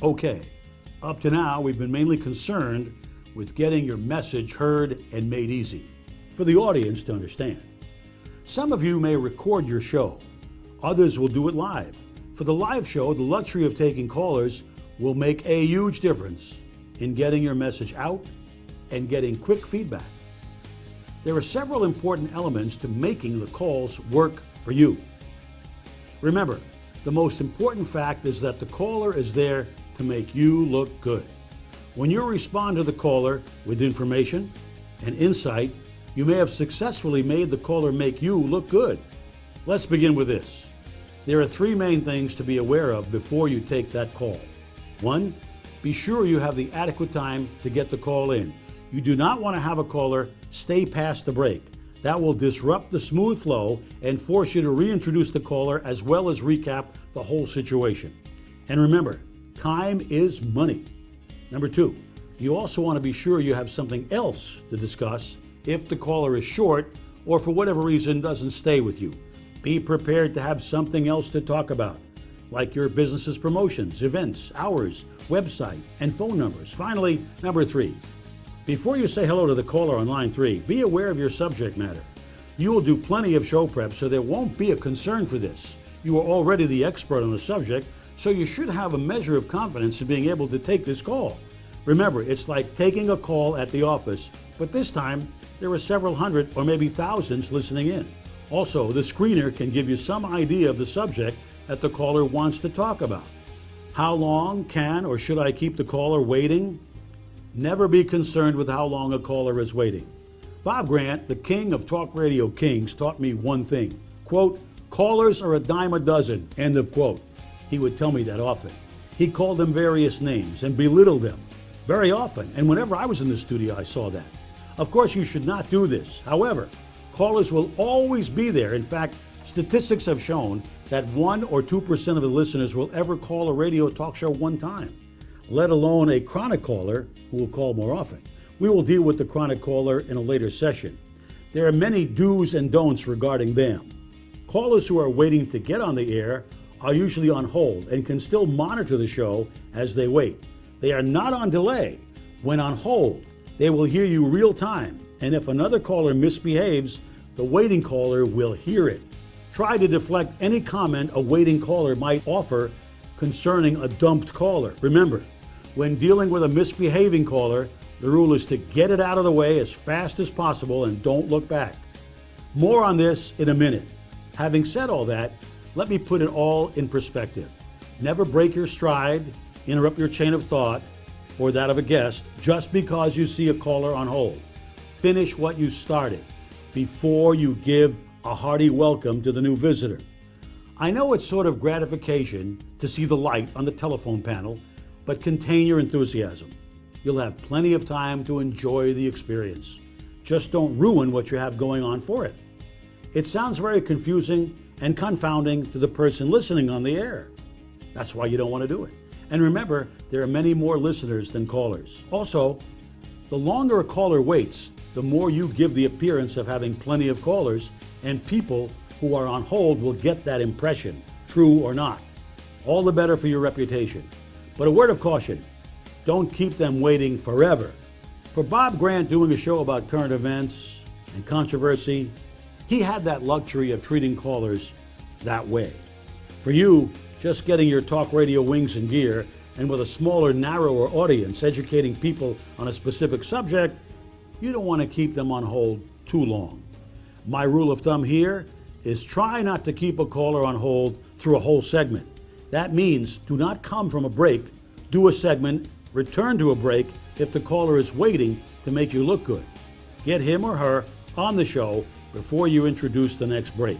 Okay, up to now we've been mainly concerned with getting your message heard and made easy for the audience to understand. Some of you may record your show, others will do it live. For the live show, the luxury of taking callers will make a huge difference in getting your message out and getting quick feedback. There are several important elements to making the calls work for you. Remember, the most important fact is that the caller is there to make you look good. When you respond to the caller with information and insight, you may have successfully made the caller make you look good. Let's begin with this. There are three main things to be aware of before you take that call. One, be sure you have the adequate time to get the call in. You do not want to have a caller stay past the break. That will disrupt the smooth flow and force you to reintroduce the caller as well as recap the whole situation. And remember, time is money. Number two, you also want to be sure you have something else to discuss if the caller is short or for whatever reason doesn't stay with you. Be prepared to have something else to talk about, like your business's promotions, events, hours, website, and phone numbers. Finally, number three, before you say hello to the caller on line 3, be aware of your subject matter. You will do plenty of show prep, so there won't be a concern for this. You are already the expert on the subject, so you should have a measure of confidence in being able to take this call. Remember, it's like taking a call at the office, but this time there are several hundred or maybe thousands listening in. Also, the screener can give you some idea of the subject that the caller wants to talk about. How long can or should I keep the caller waiting? Never be concerned with how long a caller is waiting. Bob Grant, the king of talk radio kings, taught me one thing. Quote, callers are a dime a dozen, end of quote. He would tell me that often. He called them various names and belittled them very often. And whenever I was in the studio, I saw that. Of course, you should not do this. However, callers will always be there. In fact, statistics have shown that 1 or 2% of the listeners will ever call a radio talk show one time, let alone a chronic caller who will call more often. We will deal with the chronic caller in a later session. There are many do's and don'ts regarding them. Callers who are waiting to get on the air are usually on hold and can still monitor the show as they wait. They are not on delay. When on hold, they will hear you real time, and if another caller misbehaves, the waiting caller will hear it. Try to deflect any comment a waiting caller might offer concerning a dumped caller. Remember, when dealing with a misbehaving caller, the rule is to get it out of the way as fast as possible and don't look back. More on this in a minute. Having said all that, let me put it all in perspective. Never break your stride, interrupt your chain of thought, or that of a guest, just because you see a caller on hold. Finish what you started before you give a hearty welcome to the new visitor. I know it's sort of gratification to see the light on the telephone panel, but contain your enthusiasm. You'll have plenty of time to enjoy the experience. Just don't ruin what you have going on for it. It sounds very confusing and confounding to the person listening on the air. That's why you don't want to do it. And remember, there are many more listeners than callers. Also, the longer a caller waits, the more you give the appearance of having plenty of callers, and people who are on hold will get that impression, true or not. All the better for your reputation. But a word of caution, don't keep them waiting forever. For Bob Grant doing a show about current events and controversy, he had that luxury of treating callers that way. For you, just getting your talk radio wings and gear, and with a smaller, narrower audience, educating people on a specific subject, you don't want to keep them on hold too long. My rule of thumb here is try not to keep a caller on hold through a whole segment. That means do not come from a break, do a segment, return to a break if the caller is waiting to make you look good. Get him or her on the show before you introduce the next break.